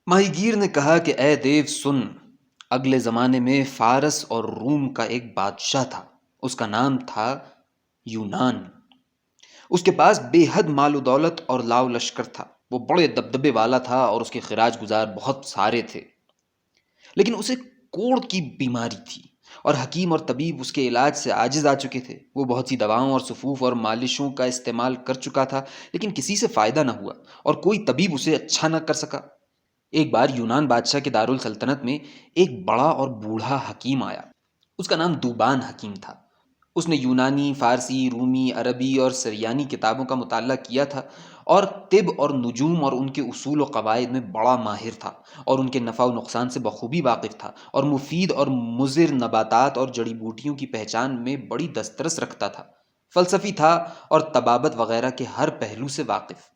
ماہی گیر نے کہا کہ اے دیو سن، اگلے زمانے میں فارس اور روم کا ایک بادشاہ تھا۔ اس کا نام تھا یونان۔ اس کے پاس بے حد مال و دولت اور لاؤ لشکر تھا۔ وہ بڑے دبدبے والا تھا اور اس کے خراج گزار بہت سارے تھے، لیکن اسے کوڑ کی بیماری تھی اور حکیم اور طبیب اس کے علاج سے عاجز آ چکے تھے۔ وہ بہت سی دواؤں اور سفوف اور مالشوں کا استعمال کر چکا تھا، لیکن کسی سے فائدہ نہ ہوا اور کوئی طبیب اسے اچھا نہ کر سکا۔ ایک بار یونان بادشاہ کے دارالسلطنت میں ایک بڑا اور بوڑھا حکیم آیا۔ اس کا نام دوبان حکیم تھا۔ اس نے یونانی، فارسی، رومی، عربی اور سریانی کتابوں کا مطالعہ کیا تھا اور طب اور نجوم اور ان کے اصول و قواعد میں بڑا ماہر تھا اور ان کے نفع و نقصان سے بخوبی واقف تھا اور مفید اور مضر نباتات اور جڑی بوٹیوں کی پہچان میں بڑی دسترس رکھتا تھا۔ فلسفی تھا اور طبابت وغیرہ کے ہر پہلو سے واقف۔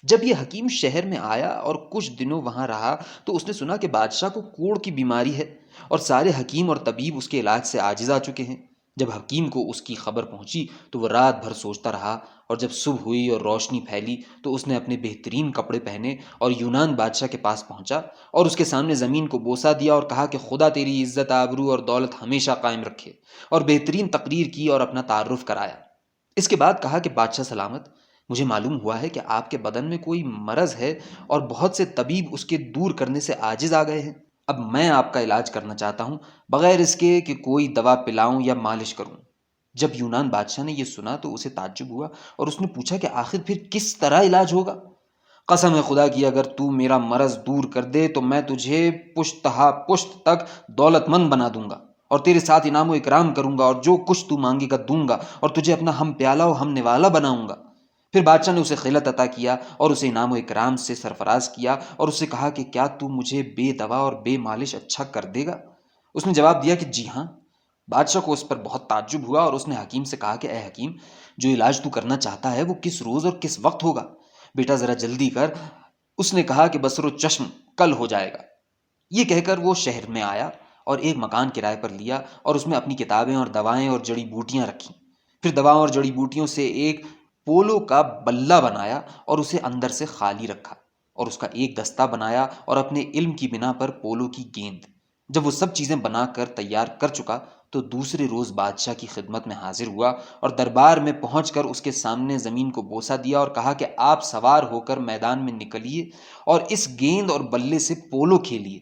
جب یہ حکیم شہر میں آیا اور کچھ دنوں وہاں رہا تو اس نے سنا کہ بادشاہ کو کوڑ کی بیماری ہے اور سارے حکیم اور طبیب اس کے علاج سے عاجز آ چکے ہیں۔ جب حکیم کو اس کی خبر پہنچی تو وہ رات بھر سوچتا رہا، اور جب صبح ہوئی اور روشنی پھیلی تو اس نے اپنے بہترین کپڑے پہنے اور یونان بادشاہ کے پاس پہنچا اور اس کے سامنے زمین کو بوسہ دیا اور کہا کہ خدا تیری عزت، آبرو اور دولت ہمیشہ قائم رکھے، اور بہترین تقریر کی اور اپنا تعارف کرایا۔ اس کے بعد کہا کہ بادشاہ سلامت، مجھے معلوم ہوا ہے کہ آپ کے بدن میں کوئی مرض ہے اور بہت سے طبیب اس کے دور کرنے سے عاجز آ گئے ہیں۔ اب میں آپ کا علاج کرنا چاہتا ہوں، بغیر اس کے کہ کوئی دوا پلاؤں یا مالش کروں۔ جب یونان بادشاہ نے یہ سنا تو اسے تعجب ہوا اور اس نے پوچھا کہ آخر پھر کس طرح علاج ہوگا؟ قسم ہے خدا کی، اگر تو میرا مرض دور کر دے تو میں تجھے پشتہا پشت تک دولت مند بنا دوں گا اور تیرے ساتھ انعام و اکرام کروں گا اور جو کچھ تو مانگے گا دوں گا اور تجھے اپنا ہم پیالہ و ہم نوالا بناؤں گا۔ پھر بادشاہ نے اسے خلعت عطا کیا اور اسے انعام و اکرام سے سرفراز کیا اور اسے کہا کہ کیا تو مجھے بے دوا اور بے مالش اچھا کر دے گا؟ اس نے جواب دیا کہ جی ہاں۔ بادشاہ کو اس پر بہت تعجب ہوا اور اس نے حکیم سے کہا کہ اے حکیم، جو علاج تو کرنا چاہتا ہے وہ کس روز اور کس وقت ہوگا؟ بیٹا ذرا جلدی کر۔ اس نے کہا کہ بصر و چشم کل ہو جائے گا۔ یہ کہہ کر وہ شہر میں آیا اور ایک مکان کرائے پر لیا اور اس میں اپنی کتابیں اور دوائیں اور جڑی بوٹیاں رکھیں۔ پھر دواؤں اور جڑی بوٹیوں سے ایک پولو کا بلہ بنایا اور اسے اندر سے خالی رکھا، اور اس کا ایک دستہ بنایا اور اپنے علم کی بنا پر پولو کی گیند۔ جب وہ سب چیزیں بنا کر تیار کر چکا تو دوسرے روز بادشاہ کی خدمت میں حاضر ہوا اور دربار میں پہنچ کر اس کے سامنے زمین کو بوسہ دیا اور کہا کہ آپ سوار ہو کر میدان میں نکلیے اور اس گیند اور بلے سے پولو کھیلیے۔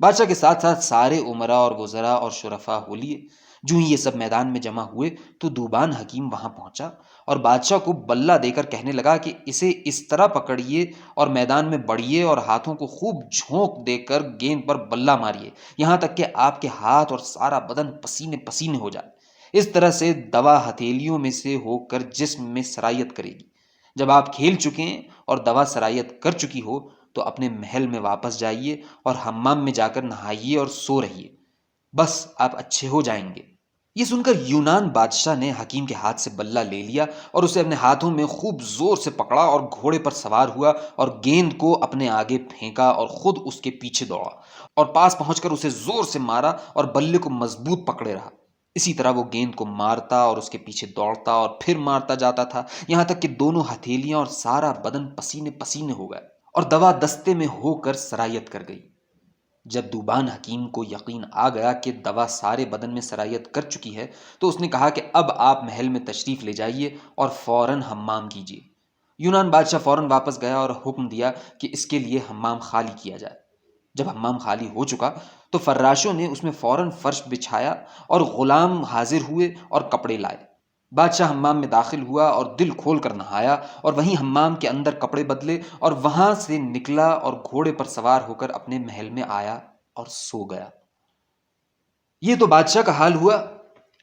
بادشاہ کے ساتھ ساتھ سارے امراء اور وزراء اور شرفاء ہو لیے۔ جو ہی یہ سب میدان میں جمع ہوئے تو دوبان حکیم وہاں پہنچا اور بادشاہ کو بلہ دے کر کہنے لگا کہ اسے اس طرح پکڑیے اور میدان میں بڑھیے اور ہاتھوں کو خوب جھونک دے کر گیند پر بلہ ماریے، یہاں تک کہ آپ کے ہاتھ اور سارا بدن پسینے پسینے ہو جائے۔ اس طرح سے دوا ہتھیلیوں میں سے ہو کر جسم میں سرایت کرے گی۔ جب آپ کھیل چکیں اور دوا سرایت کر چکی ہو تو اپنے محل میں واپس جائیے اور حمام میں جا کر نہائیے اور سو رہیے، بس آپ اچھے ہو جائیں گے۔ یہ سن کر یونان بادشاہ نے حکیم کے ہاتھ سے بلہ لے لیا اور اسے اپنے ہاتھوں میں خوب زور سے پکڑا اور گھوڑے پر سوار ہوا اور گیند کو اپنے آگے پھینکا اور خود اس کے پیچھے دوڑا اور پاس پہنچ کر اسے زور سے مارا اور بلے کو مضبوط پکڑے رہا۔ اسی طرح وہ گیند کو مارتا اور اس کے پیچھے دوڑتا اور پھر مارتا جاتا تھا، یہاں تک کہ دونوں ہتھیلیاں اور سارا بدن پسینے پسینے ہو گئے اور دوا دستے میں ہو کر سرایت کر گئی۔ جب دوبان حکیم کو یقین آ گیا کہ دوا سارے بدن میں سرایت کر چکی ہے تو اس نے کہا کہ اب آپ محل میں تشریف لے جائیے اور فوراً حمام کیجیے۔ یونان بادشاہ فوراً واپس گیا اور حکم دیا کہ اس کے لیے حمام خالی کیا جائے۔ جب حمام خالی ہو چکا تو فراشوں نے اس میں فوراً فرش بچھایا اور غلام حاضر ہوئے اور کپڑے لائے۔ بادشاہ حمام میں داخل ہوا اور دل کھول کر نہایا اور وہیں حمام کے اندر کپڑے بدلے اور وہاں سے نکلا اور گھوڑے پر سوار ہو کر اپنے محل میں آیا اور سو گیا۔ یہ تو بادشاہ کا حال ہوا۔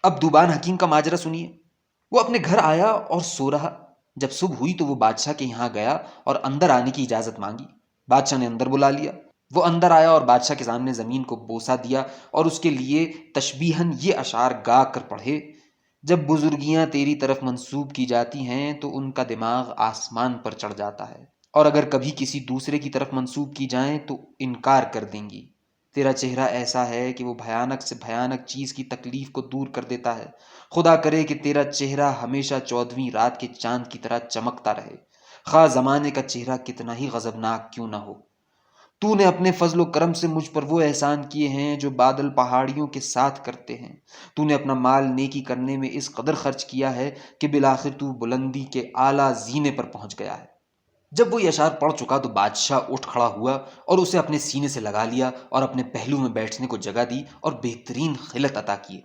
اب دوبان حکیم کا ماجرا سنیے۔ وہ اپنے گھر آیا اور سو رہا۔ جب صبح ہوئی تو وہ بادشاہ کے یہاں گیا اور اندر آنے کی اجازت مانگی۔ بادشاہ نے اندر بلا لیا۔ وہ اندر آیا اور بادشاہ کے سامنے زمین کو بوسہ دیا اور اس کے لیے تشبیہاً یہ اشعار گا کر پڑھے: جب بزرگیاں تیری طرف منسوب کی جاتی ہیں تو ان کا دماغ آسمان پر چڑھ جاتا ہے، اور اگر کبھی کسی دوسرے کی طرف منسوب کی جائیں تو انکار کر دیں گی۔ تیرا چہرہ ایسا ہے کہ وہ بھیانک سے بھیانک چیز کی تکلیف کو دور کر دیتا ہے۔ خدا کرے کہ تیرا چہرہ ہمیشہ 14ویں رات کے چاند کی طرح چمکتا رہے، خواہ زمانے کا چہرہ کتنا ہی غضبناک کیوں نہ ہو۔ تو نے اپنے فضل و کرم سے مجھ پر وہ احسان کیے ہیں جو بادل پہاڑیوں کے ساتھ کرتے ہیں۔ تو نے اپنا مال نیکی کرنے میں اس قدر خرچ کیا ہے کہ بالآخر تو بلندی کے اعلیٰ زینے پر پہنچ گیا ہے۔ جب وہ یہ اشعار پڑھ چکا تو بادشاہ اٹھ کھڑا ہوا اور اسے اپنے سینے سے لگا لیا اور اپنے پہلو میں بیٹھنے کو جگہ دی اور بہترین خلعت عطا کیے۔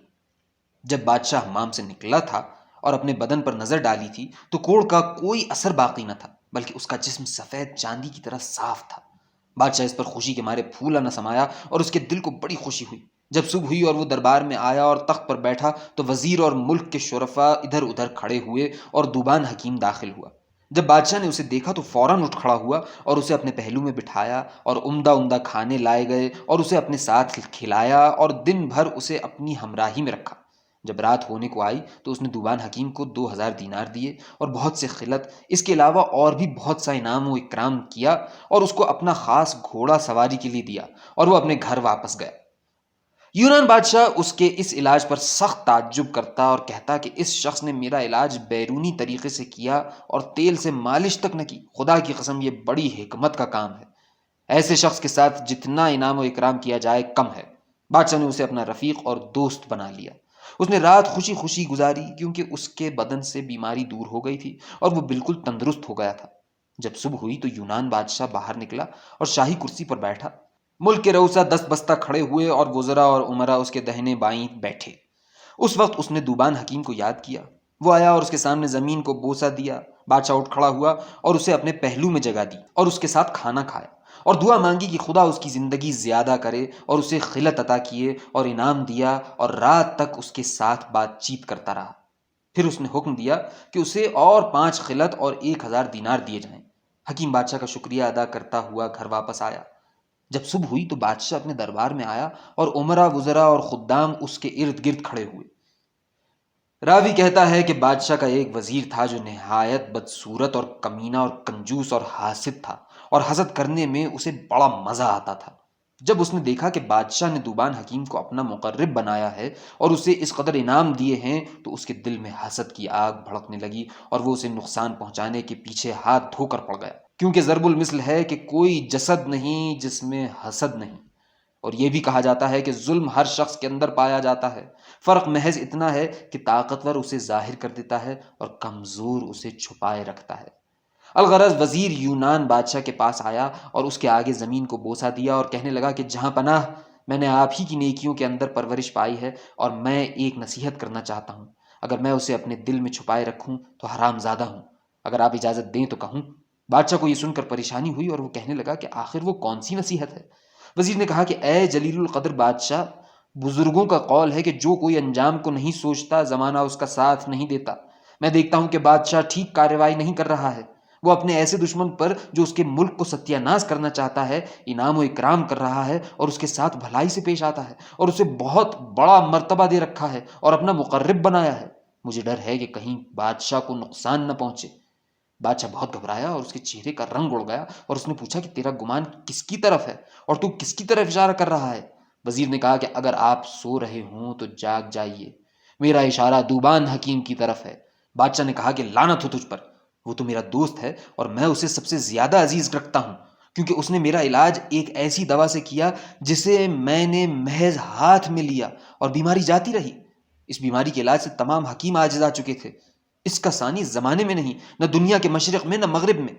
جب بادشاہ حمام سے نکلا تھا اور اپنے بدن پر نظر ڈالی تھی تو کوڑ کا کوئی اثر باقی نہ تھا، بلکہ اس کا جسم سفید چاندی کی طرح صاف تھا۔ بادشاہ اس پر خوشی کے مارے پھولا نہ سمایا اور اس کے دل کو بڑی خوشی ہوئی۔ جب صبح ہوئی اور وہ دربار میں آیا اور تخت پر بیٹھا تو وزیر اور ملک کے شرفاء ادھر ادھر کھڑے ہوئے اور دوبان حکیم داخل ہوا۔ جب بادشاہ نے اسے دیکھا تو فوراً اٹھ کھڑا ہوا اور اسے اپنے پہلو میں بٹھایا اور عمدہ عمدہ کھانے لائے گئے اور اسے اپنے ساتھ کھلایا اور دن بھر اسے اپنی ہمراہی میں رکھا۔ جب رات ہونے کو آئی تو اس نے دوبان حکیم کو 2000 دینار دیے اور بہت سے خلعت، اس کے علاوہ اور بھی بہت سا انعام و اکرام کیا اور اس کو اپنا خاص گھوڑا سواری کے لیے دیا اور وہ اپنے گھر واپس گیا۔ یونان بادشاہ اس کے اس علاج پر سخت تعجب کرتا اور کہتا کہ اس شخص نے میرا علاج بیرونی طریقے سے کیا اور تیل سے مالش تک نہ کی۔ خدا کی قسم یہ بڑی حکمت کا کام ہے۔ ایسے شخص کے ساتھ جتنا انعام و اکرام کیا جائے کم ہے۔ بادشاہ نے اسے اپنا رفیق اور دوست بنا لیا۔ اس نے رات خوشی خوشی گزاری کیونکہ اس کے بدن سے بیماری دور ہو گئی تھی اور وہ بالکل تندرست ہو گیا تھا۔ جب صبح ہوئی تو یونان بادشاہ باہر نکلا اور شاہی کرسی پر بیٹھا۔ ملک کے رؤسا دست بستہ کھڑے ہوئے اور وزراء اور امراء اس کے دہنے بائیں بیٹھے۔ اس وقت اس نے دوبان حکیم کو یاد کیا۔ وہ آیا اور اس کے سامنے زمین کو بوسہ دیا۔ بادشاہ اٹھ کھڑا ہوا اور اسے اپنے پہلو میں جگہ دی اور اس کے ساتھ کھانا کھایا اور دعا مانگی کہ خدا اس کی زندگی زیادہ کرے اور اسے خلعت عطا کیے اور انعام دیا اور رات تک اس کے ساتھ بات چیت کرتا رہا۔ پھر اس نے حکم دیا کہ اسے اور 5 خلعت اور 1000 دینار دیے جائیں۔ حکیم بادشاہ کا شکریہ ادا کرتا ہوا گھر واپس آیا۔ جب صبح ہوئی تو بادشاہ اپنے دربار میں آیا اور امراء، وزراء اور خدام اس کے ارد گرد کھڑے ہوئے۔ راوی کہتا ہے کہ بادشاہ کا ایک وزیر تھا جو نہایت بدصورت اور کمینہ اور کنجوس اور حاسد تھا اور حسد کرنے میں اسے بڑا مزہ آتا تھا۔ جب اس نے دیکھا کہ بادشاہ نے دوبان حکیم کو اپنا مقرب بنایا ہے اور اسے اس قدر انعام دیے ہیں تو اس کے دل میں حسد کی آگ بھڑکنے لگی اور وہ اسے نقصان پہنچانے کے پیچھے ہاتھ دھو کر پڑ گیا، کیونکہ ضرب المثل ہے کہ کوئی جسد نہیں جس میں حسد نہیں۔ اور یہ بھی کہا جاتا ہے کہ ظلم ہر شخص کے اندر پایا جاتا ہے، فرق محض اتنا ہے کہ طاقتور اسے ظاہر کر دیتا ہے اور کمزور اسے چھپائے رکھتا ہے۔ الغرض وزیر یونان بادشاہ کے پاس آیا اور اس کے آگے زمین کو بوسہ دیا اور کہنے لگا کہ جہاں پناہ، میں نے آپ ہی کی نیکیوں کے اندر پرورش پائی ہے اور میں ایک نصیحت کرنا چاہتا ہوں۔ اگر میں اسے اپنے دل میں چھپائے رکھوں تو حرام زادہ ہوں، اگر آپ اجازت دیں تو کہوں۔ بادشاہ کو یہ سن کر پریشانی ہوئی اور وہ کہنے لگا کہ آخر وہ کون سی نصیحت ہے؟ وزیر نے کہا کہ اے جلیل القدر بادشاہ، بزرگوں کا قول ہے کہ جو کوئی انجام کو نہیں سوچتا زمانہ اس کا ساتھ نہیں دیتا۔ میں دیکھتا ہوں کہ بادشاہ ٹھیک کارروائی نہیں کر رہا ہے۔ وہ اپنے ایسے دشمن پر جو اس کے ملک کو ستیہ ناش کرنا چاہتا ہے انعام و اکرام کر رہا ہے اور اس کے ساتھ بھلائی سے پیش آتا ہے اور اسے بہت بڑا مرتبہ دے رکھا ہے اور اپنا مقرب بنایا ہے۔ مجھے ڈر ہے کہ کہیں بادشاہ کو نقصان نہ پہنچے۔ بادشاہ بہت گھبرایا اور اس کے چہرے کا رنگ اڑ گیا اور اس نے پوچھا کہ تیرا گمان کس کی طرف ہے اور تو کس کی طرف اشارہ کر رہا ہے؟ وزیر نے کہا کہ اگر آپ سو رہے ہوں تو جاگ جائیے، میرا اشارہ دوبان حکیم کی طرف ہے۔ بادشاہ نے کہا کہ لعنت ہو تجھ پر، وہ تو میرا دوست ہے اور میں اسے سب سے زیادہ عزیز رکھتا ہوں، کیونکہ اس نے میرا علاج ایک ایسی دوا سے کیا جسے میں نے محض ہاتھ میں لیا اور بیماری جاتی رہی۔ اس بیماری کے علاج سے تمام حکیم عاجز آ چکے تھے۔ اس کا ثانی زمانے میں نہیں، نہ دنیا کے مشرق میں نہ مغرب میں۔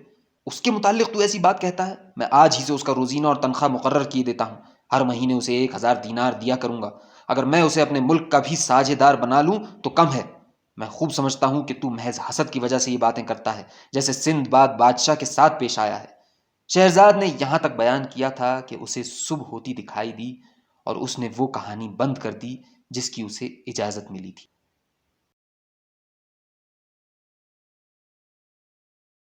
اس کے متعلق تو ایسی بات کہتا ہے؟ میں آج ہی سے اس کا روزینہ اور تنخواہ مقرر کیے دیتا ہوں، ہر مہینے اسے 1000 دینار دیا کروں گا۔ اگر میں اسے اپنے ملک کا بھی ساجھے دار بنا لوں تو کم ہے۔ میں خوب سمجھتا ہوں کہ تو محض حسد کی وجہ سے یہ باتیں کرتا ہے، جیسے سندھ باد بادشاہ کے ساتھ پیش آیا ہے۔ شہرزاد نے یہاں تک بیان کیا تھا کہ اسے صبح ہوتی دکھائی دی اور اس نے وہ کہانی بند کر دی جس کی اسے اجازت ملی تھی۔